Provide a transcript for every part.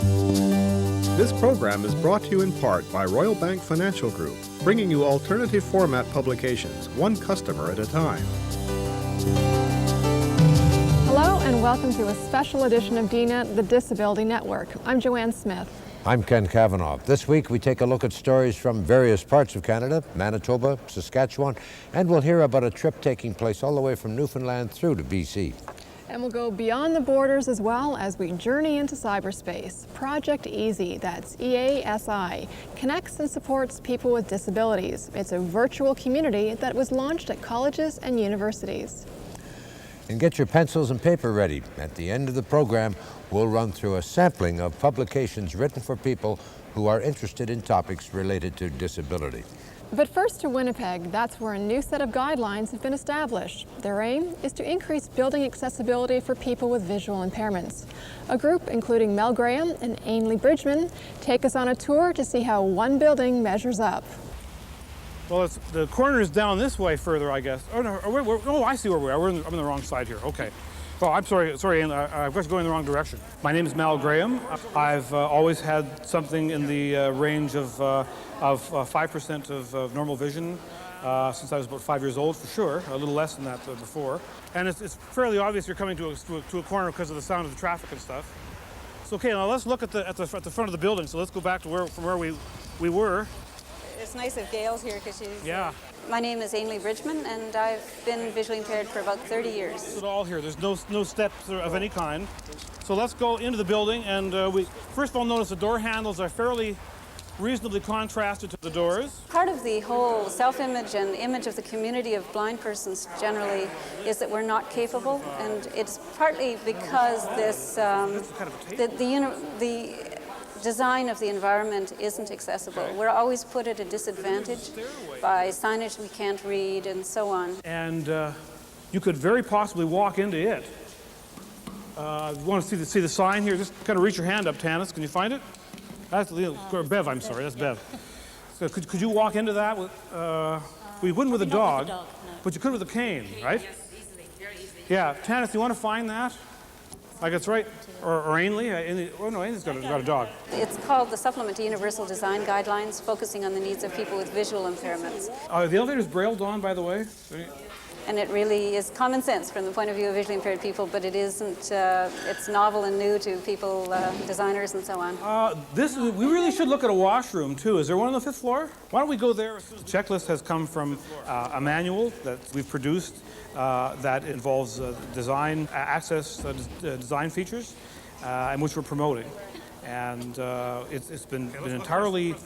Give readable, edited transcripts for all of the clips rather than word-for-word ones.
This program is brought to you in part by Royal Bank Financial Group, bringing you alternative format publications, one customer at a time. Hello and welcome to a special edition of DNET, the Disability Network. I'm Joanne Smith. I'm Ken Cavanaugh. This week we take a look at stories from various parts of Canada, Manitoba, Saskatchewan, and we'll hear about a trip taking place all the way from Newfoundland through to BC. And we'll go beyond the borders as well as we journey into cyberspace. Project EASY, that's EASI, connects and supports people with disabilities. It's a virtual community that was launched at colleges and universities. And get your pencils and paper ready. At the end of the program, we'll run through a sampling of publications written for people who are interested in topics related to disability. But first to Winnipeg, that's where a new set of guidelines have been established. Their aim is to increase building accessibility for people with visual impairments. A group including Mel Graham and Ainley Bridgman take us on a tour to see how one building measures up. Well, the corner is down this way further, I guess. Oh, no, oh, I see where we are. I'm on the wrong side here. Okay. Oh, I'm sorry, I was going in the wrong direction. My name is Mal Graham. I've always had something in the range of 5% of normal vision since I was about 5 years old, for sure. A little less than that before. And it's fairly obvious you're coming to a corner because of the sound of the traffic and stuff. So, okay, now let's look at the front of the building. So let's go back to from where we were. It's nice if Gail's here because she's... Yeah. My name is Ainley Bridgman and I've been visually impaired for about 30 years. It's all here. There's no steps of any kind. So let's go into the building and we first of all notice the door handles are fairly reasonably contrasted to the doors. Part of the whole self-image and image of the community of blind persons generally is that we're not capable, and it's partly because this the design of the environment isn't accessible. Okay. We're always put at a disadvantage by signage we can't read and so on. And you could very possibly walk into it. You want to see the sign here? Just kind of reach your hand up, Tanis. Can you find it? That's Bev. I'm sorry. That's Bev. So could you walk into that with? Well, you wouldn't with a dog, no. But you could with a cane, right? Yes, easily, very easily. Yeah, Tanis, you want to find that? Like it's right, or Ainley? Oh no, Ainley's got a dog. It's called the Supplement to Universal Design Guidelines, focusing on the needs of people with visual impairments. The elevator's brailled on, by the way. And it really is common sense from the point of view of visually impaired people, but it isn't, it's novel and new to people, designers and so on. We really should look at a washroom too. Is there one on the 5th floor? Why don't we go there? The checklist has come from a manual that we've produced that involves design, access design features, and which we're promoting. And it's been entirely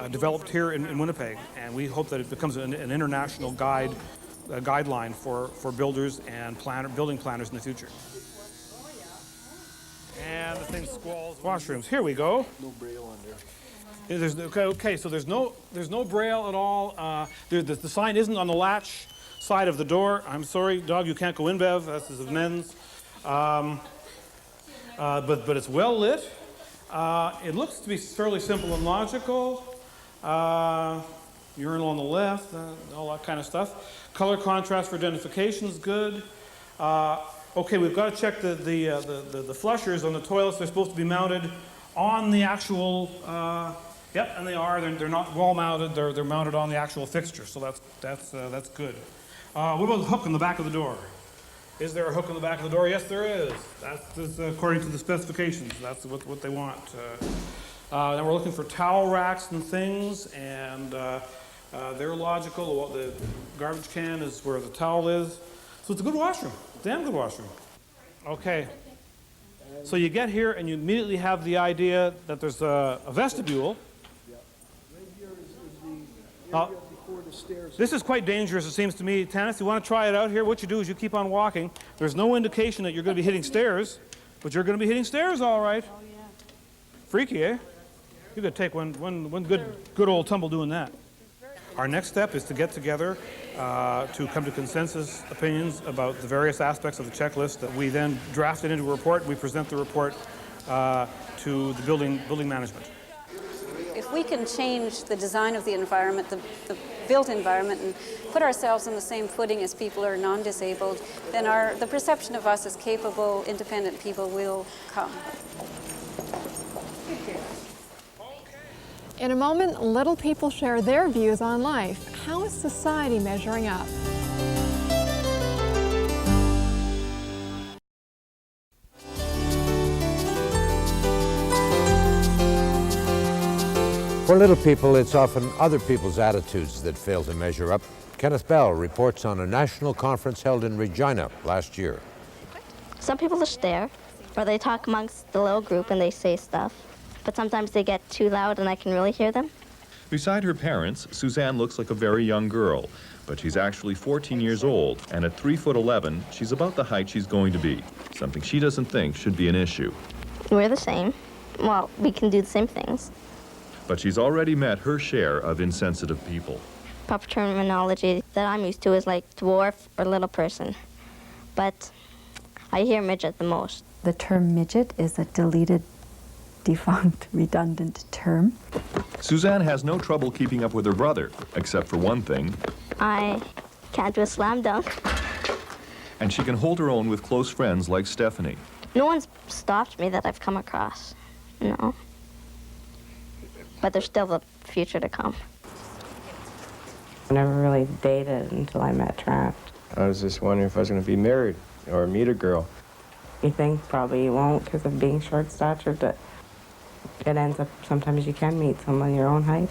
developed here in Winnipeg, and we hope that it becomes an international guideline for builders and building planners in the future. And the thing squalls. Washrooms. Here we go. No braille on there. Okay. So there's no braille at all. The sign isn't on the latch side of the door. I'm sorry, dog, you can't go in, Bev. This is men's. But it's well lit. It looks to be fairly simple and logical. Urinal on the left, all that kind of stuff. Color contrast for identification is good. Okay, we've got to check the flushers on the toilets. They're supposed to be mounted on the actual. Yep, and they are. They're not wall mounted. They're mounted on the actual fixture. So that's good. What about the hook in the back of the door? Is there a hook in the back of the door? Yes, there is. That's according to the specifications. That's what they want. Then we're looking for towel racks and things, and they're logical. The garbage can is where the towel is. So it's a good washroom. Damn good washroom. Okay. So you get here and you immediately have the idea that there's a vestibule. Yeah. Right here is the area before the stairs. This is quite dangerous, it seems to me. Tanis, you want to try it out here? What you do is you keep on walking. There's no indication that you're going to be hitting stairs, but you're going to be hitting stairs all right. Oh, yeah. Freaky, eh? You could take one good old tumble doing that. Our next step is to get together to come to consensus opinions about the various aspects of the checklist that we then draft it into a report. We present the report to the building management. If we can change the design of the environment, the built environment, and put ourselves on the same footing as people who are non-disabled, then the perception of us as capable, independent people will come. In a moment, little people share their views on life. How is society measuring up? For little people, it's often other people's attitudes that fail to measure up. Kenneth Bell reports on a national conference held in Regina last year. Some people just stare, or they talk amongst the little group and they say stuff. But sometimes they get too loud and I can really hear them. Beside her parents, Suzanne looks like a very young girl, but she's actually 14 years old, and at 3'11", she's about the height she's going to be, something she doesn't think should be an issue. We're the same. Well, we can do the same things. But she's already met her share of insensitive people. Proper terminology that I'm used to is like dwarf or little person. But I hear midget the most. The term midget is a deleted, defunct, redundant term. Suzanne has no trouble keeping up with her brother, except for one thing. I can't do a slam dunk. And she can hold her own with close friends like Stephanie. No one's stopped me that I've come across, no. But there's still the future to come. I never really dated until I met Trent. I was just wondering if I was going to be married or meet a girl. You think probably you won't because of being short-statured, but it ends up sometimes you can meet someone your own height.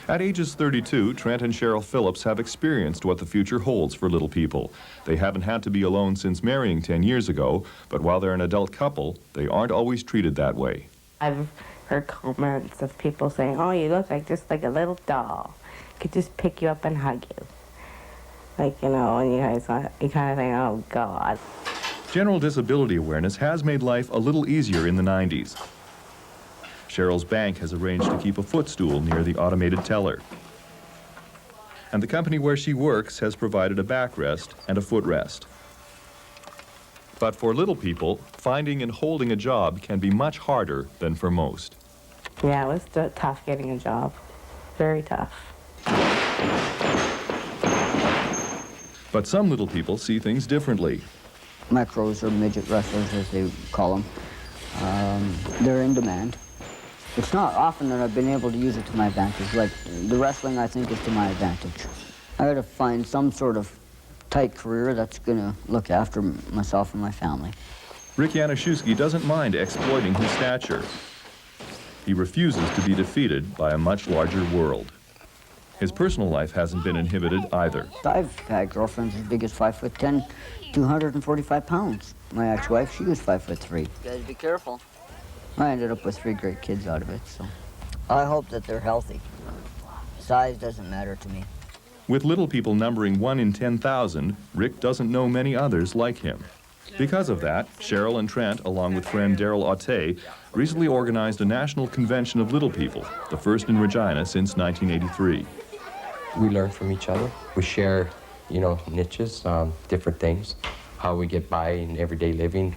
At ages 32, Trent and Cheryl Phillips have experienced what the future holds for little people. They haven't had to be alone since marrying 10 years ago, but while they're an adult couple, they aren't always treated that way. I've heard comments of people saying, oh, you look like just like a little doll. Could just pick you up and hug you. Like, you know, and you kind of think, oh, God. General disability awareness has made life a little easier in the 90s. Cheryl's bank has arranged to keep a footstool near the automated teller. And the company where she works has provided a backrest and a footrest. But for little people, finding and holding a job can be much harder than for most. Yeah, it was tough getting a job. Very tough. But some little people see things differently. Macros, or midget wrestlers as they call them, they're in demand. It's not often that I've been able to use it to my advantage. Like the wrestling, I think, is to my advantage. I gotta find some sort of tight career that's gonna look after myself and my family. Rick Januszewski doesn't mind exploiting his stature. He refuses to be defeated by a much larger world. His personal life hasn't been inhibited either. I've had girlfriends as big as 5'10", 245 pounds. My ex-wife, she was 5'3". You guys be careful. I ended up with 3 great kids out of it, so I hope that they're healthy. Size doesn't matter to me. With little people numbering 1 in 10,000, Rick doesn't know many others like him. Because of that, Cheryl and Trent, along with friend Daryl Aute, recently organized a national convention of little people, the first in Regina since 1983. We learn from each other. We share, niches, different things, how we get by in everyday living.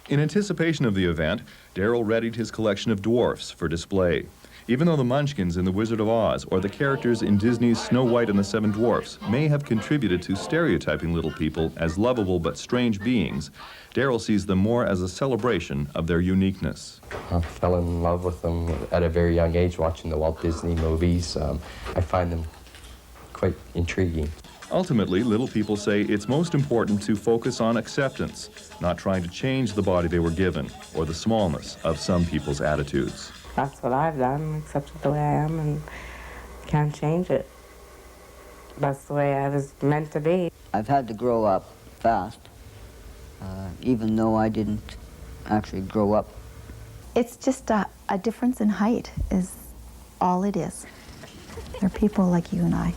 In anticipation of the event, Daryl readied his collection of dwarfs for display. Even though the Munchkins in The Wizard of Oz or the characters in Disney's Snow White and the Seven Dwarfs may have contributed to stereotyping little people as lovable but strange beings, Daryl sees them more as a celebration of their uniqueness. I fell in love with them at a very young age watching the Walt Disney movies. I find them quite intriguing. Ultimately, little people say it's most important to focus on acceptance, not trying to change the body they were given or the smallness of some people's attitudes. That's what I've done, accept it the way I am and can't change it. That's the way I was meant to be. I've had to grow up fast, even though I didn't actually grow up. It's just a difference in height is all it is. They're people like you and I.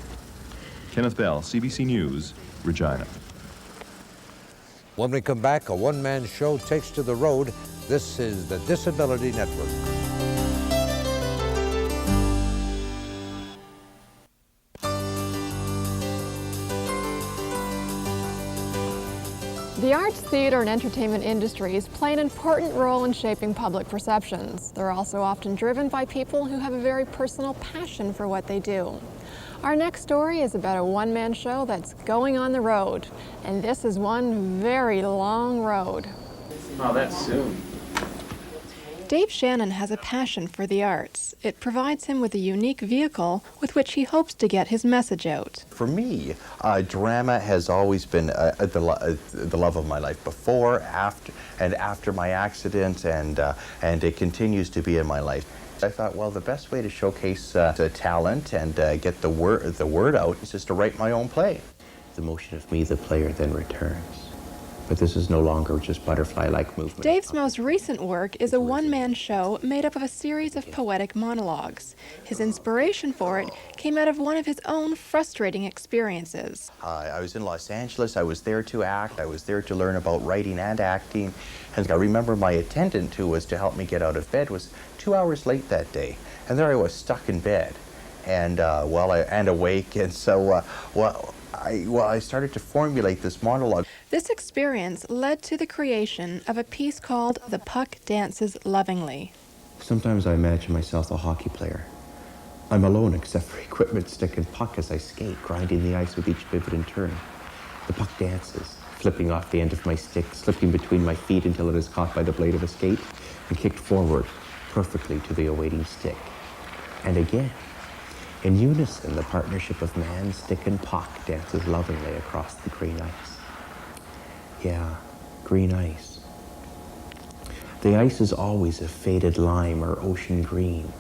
Kenneth Bell, CBC News, Regina. When we come back, a one-man show takes to the road. This is the Disability Network. The arts, theater, and entertainment industries play an important role in shaping public perceptions. They're also often driven by people who have a very personal passion for what they do. Our next story is about a one-man show that's going on the road, and this is one very long road. Oh, that's soon. Dave Shannon has a passion for the arts. It provides him with a unique vehicle with which he hopes to get his message out. For me, drama has always been the love of my life, before, after my accident, and it continues to be in my life. I thought, well, the best way to showcase the talent and get the word out is just to write my own play. The motion of me, the player, then returns. But this is no longer just butterfly-like movement. Dave's most recent work is a one-man show made up of a series of poetic monologues. His inspiration for it came out of one of his own frustrating experiences. I was in Los Angeles. I was there to act. I was there to learn about writing and acting. And I remember my attendant, who was to help me get out of bed, was 2 hours late that day. And there I was, stuck in bed, and awake. And so, I started to formulate this monologue. This experience led to the creation of a piece called The Puck Dances Lovingly. Sometimes I imagine myself a hockey player. I'm alone except for equipment, stick, and puck as I skate, grinding the ice with each pivot and turn. The puck dances, flipping off the end of my stick, slipping between my feet until it is caught by the blade of a skate and kicked forward perfectly to the awaiting stick. And again. In unison, the partnership of man, stick, and puck dances lovingly across the green ice. Yeah, green ice. The ice is always a faded lime or ocean green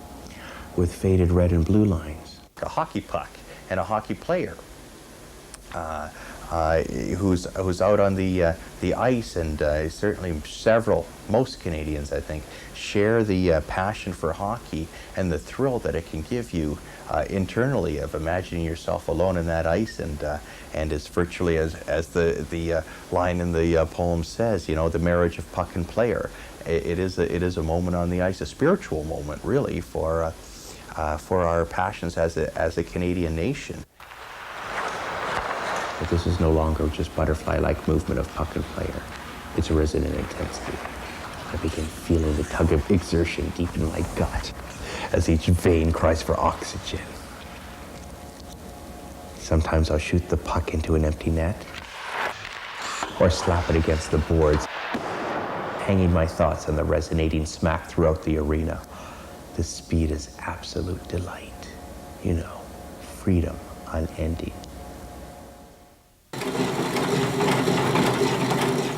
with faded red and blue lines. A hockey puck and a hockey player who's out on the ice, and certainly most Canadians, I think, share the passion for hockey and the thrill that it can give you internally of imagining yourself alone in that ice, and it's virtually as the line in the poem says, you know, the marriage of puck and player. It is a moment on the ice, a spiritual moment, really, for our passions as a Canadian nation. But this is no longer just butterfly-like movement of puck and player. It's arisen in intensity. I begin feeling the tug of exertion deep in my gut as each vein cries for oxygen. Sometimes I'll shoot the puck into an empty net or slap it against the boards, hanging my thoughts on the resonating smack throughout the arena. The speed is absolute delight. You know, freedom unending.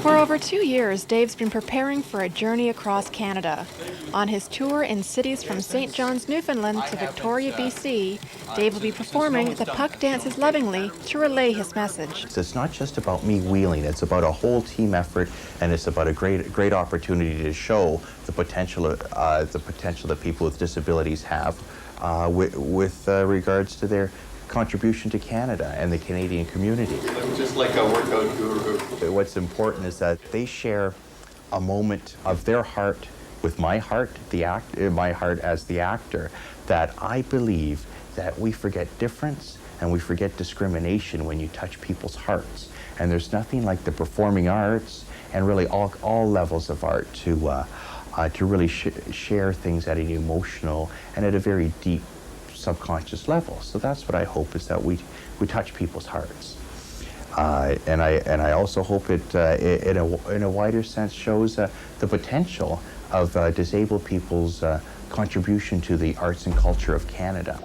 For over 2 years, Dave's been preparing for a journey across Canada. On his tour in cities from St. John's, Newfoundland to Victoria, BC, Dave will be performing The Puck Dances Lovingly to relay his message. It's not just about me wheeling, it's about a whole team effort, and it's about a great opportunity to show the potential that people with disabilities have with regards to their contribution to Canada and the Canadian community. Just like a workout guru. What's important is that they share a moment of their heart with my heart, my heart as the actor, that I believe that we forget difference and we forget discrimination when you touch people's hearts. And there's nothing like the performing arts and really all levels of art to really share things at an emotional and at a very deep subconscious level. So that's what I hope, is that we touch people's hearts. And I also hope it, in a wider sense, shows the potential of disabled people's contribution to the arts and culture of Canada.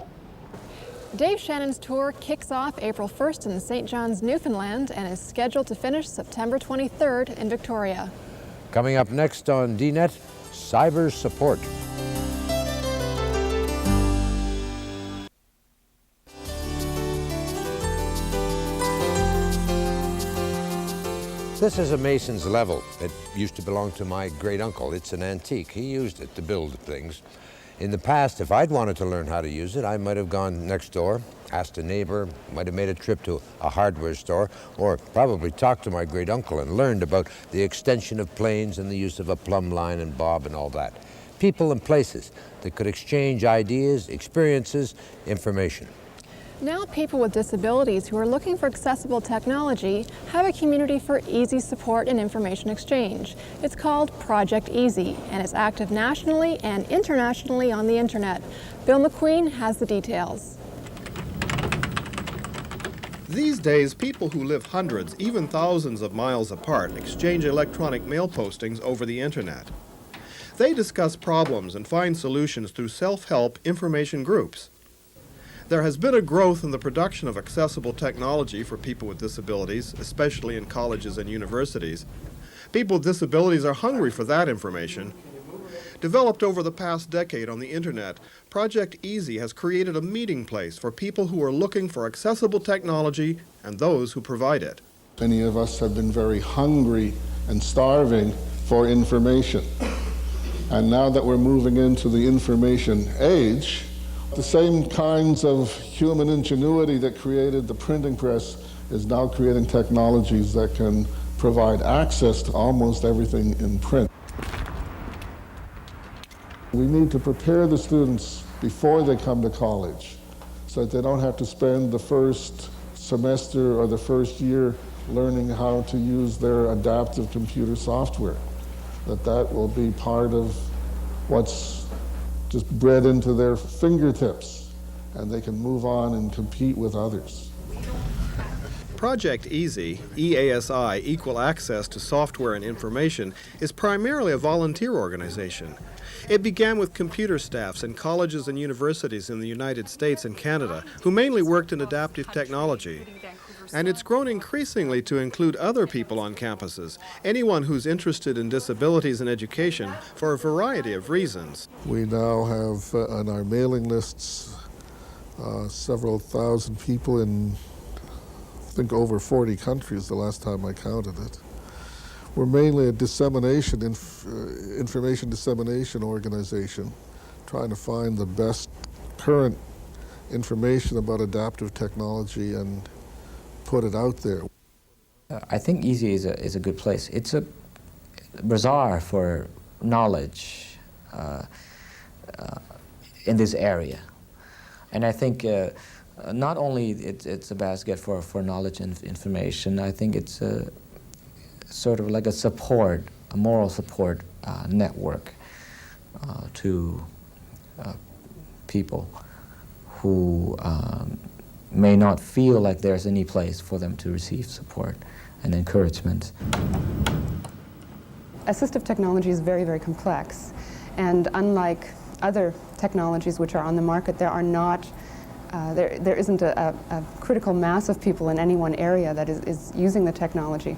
Dave Shannon's tour kicks off April 1st in St. John's, Newfoundland, and is scheduled to finish September 23rd in Victoria. Coming up next on DNet, cyber support. This is a mason's level. It used to belong to my great uncle. It's an antique. He used it to build things. In the past, if I'd wanted to learn how to use it, I might have gone next door, asked a neighbor, might have made a trip to a hardware store, or probably talked to my great uncle and learned about the extension of planes and the use of a plumb line and bob and all that. People and places that could exchange ideas, experiences, information. Now people with disabilities who are looking for accessible technology have a community for easy support and information exchange. It's called Project Easy, and it's active nationally and internationally on the internet. Bill McQueen has the details. These days, people who live hundreds, even thousands of miles apart exchange electronic mail postings over the internet. They discuss problems and find solutions through self-help information groups. There has been a growth in the production of accessible technology for people with disabilities, especially in colleges and universities. People with disabilities are hungry for that information. Developed over the past decade on the internet, Project EASY has created a meeting place for people who are looking for accessible technology and those who provide it. Many of us have been very hungry and starving for information. And now that we're moving into the information age, the same kinds of human ingenuity that created the printing press is now creating technologies that can provide access to almost everything in print. We need to prepare the students before they come to college so that they don't have to spend the first semester or the first year learning how to use their adaptive computer software. That will be part of what's just bred into their fingertips, and they can move on and compete with others. Project EASY, EASI, Equal Access to Software and Information, is primarily a volunteer organization. It began with computer staffs in colleges and universities in the United States and Canada, who mainly worked in adaptive technology. And it's grown increasingly to include other people on campuses, anyone who's interested in disabilities and education for a variety of reasons. We now have on our mailing lists several thousand people in, I think, over 40 countries the last time I counted it. We're mainly a dissemination, information dissemination organization, trying to find the best current information about adaptive technology and put it out there. I think EASY is a good place. It's a bazaar for knowledge in this area. And I think not only it's a basket for knowledge and information, I think it's sort of like a support, a moral support network to people who may not feel like there's any place for them to receive support and encouragement. Assistive technology is very, very complex, and unlike other technologies which are on the market, there are not there isn't a critical mass of people in any one area that is using the technology.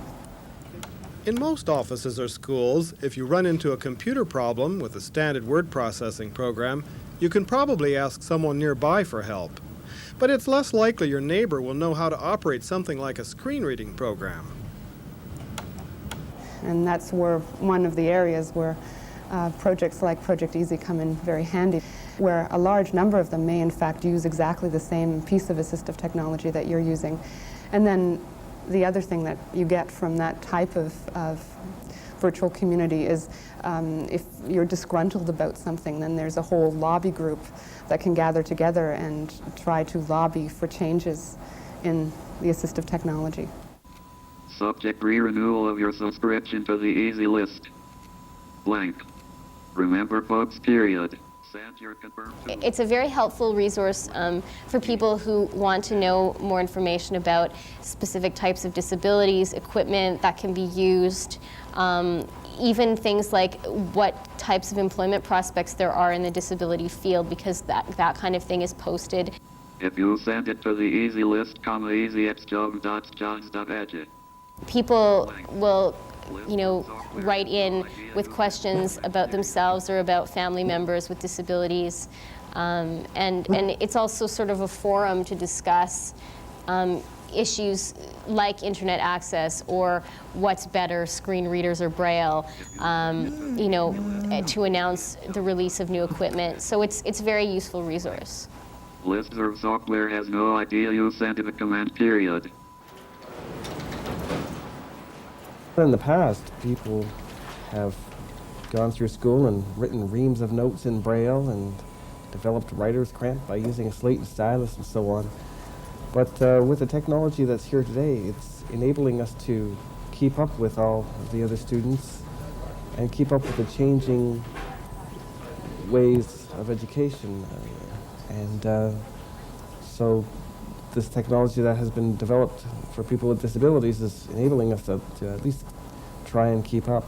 In most offices or schools, if you run into a computer problem with a standard word processing program, you can probably ask someone nearby for help. But it's less likely your neighbor will know how to operate something like a screen reading program. And that's where one of the areas where projects like Project EASY come in very handy, where a large number of them may in fact use exactly the same piece of assistive technology that you're using. And then the other thing that you get from that type of virtual community is if you're disgruntled about something, then there's a whole lobby group that can gather together and try to lobby for changes in the assistive technology. Subject: re-renewal of your subscription to the EASY list. Blank. Remember bugs, period. Send your confirmed. It's a very helpful resource for people who want to know more information about specific types of disabilities, equipment that can be used, even things like what types of employment prospects there are in the disability field, because that kind of thing is posted. If you send it to the EASY list, easyxjob.jobs.edu. People will, write in with questions about themselves or about family members with disabilities, and it's also sort of a forum to discuss issues like internet access or what's better, screen readers or Braille, to announce the release of new equipment. So it's a very useful resource. Listserv software has no idea you sent it a command, period. In the past, people have gone through school and written reams of notes in Braille and developed writer's cramp by using a slate and stylus and so on. But with the technology that's here today, it's enabling us to keep up with all of the other students and keep up with the changing ways of education. So this technology that has been developed for people with disabilities is enabling us to at least try and keep up.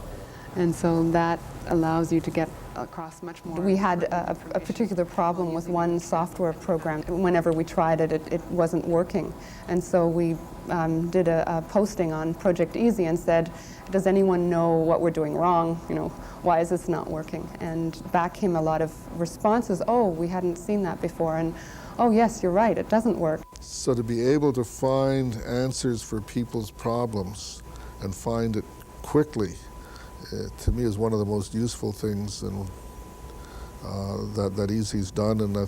And so that allows you to get across much more. We had a particular problem with one software program. Whenever we tried it, it wasn't working. And so we did a posting on Project Easy and said, does anyone know what we're doing wrong? You know, why is this not working? And back came a lot of responses. Oh, we hadn't seen that before. And oh, yes, you're right, it doesn't work. So to be able to find answers for people's problems and find it quickly, to me is one of the most useful things and that Easy's done, and I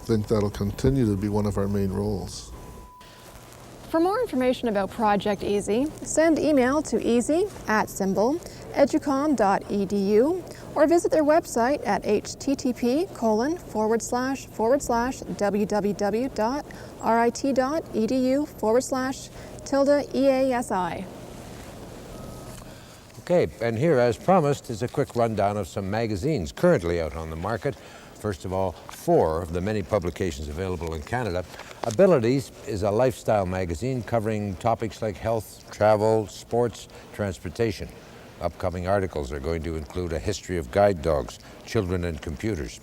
think that'll continue to be one of our main roles. For more information about Project Easy, send email to easy@educom.edu or visit their website at http://www.rit.edu/EASI. Okay, and here, as promised, is a quick rundown of some magazines currently out on the market. First of all, 4 of the many publications available in Canada. Abilities is a lifestyle magazine covering topics like health, travel, sports, transportation. Upcoming articles are going to include a history of guide dogs, children and computers.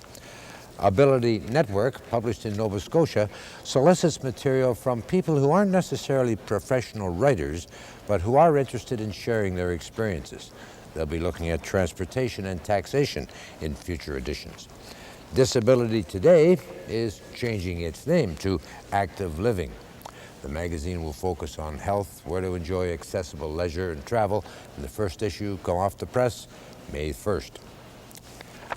Ability Network, published in Nova Scotia, solicits material from people who aren't necessarily professional writers, but who are interested in sharing their experiences. They'll be looking at transportation and taxation in future editions. Disability Today is changing its name to Active Living. The magazine will focus on health, where to enjoy accessible leisure and travel, and the first issue come off the press May 1st.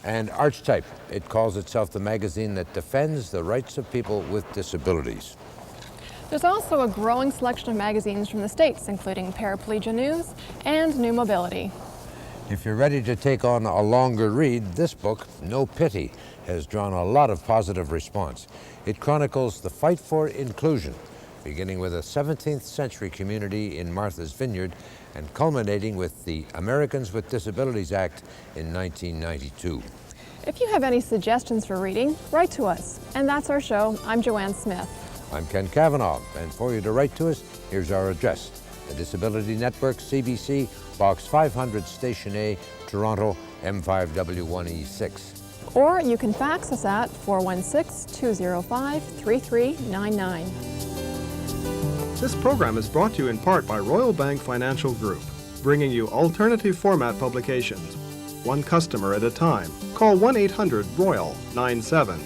And Archetype, it calls itself the magazine that defends the rights of people with disabilities. There's also a growing selection of magazines from the States, including Paraplegia News and New Mobility. If you're ready to take on a longer read, this book, No Pity, has drawn a lot of positive response. It chronicles the fight for inclusion, beginning with a 17th century community in Martha's Vineyard and culminating with the Americans with Disabilities Act in 1992. If you have any suggestions for reading, write to us. And that's our show. I'm Joanne Smith. I'm Ken Cavanaugh, and for you to write to us, here's our address. The Disability Network, CBC, Box 500, Station A, Toronto, M5W1E6. Or you can fax us at 416-205-3399. This program is brought to you in part by Royal Bank Financial Group, bringing you alternative format publications, one customer at a time. Call 1-800-ROYAL-97.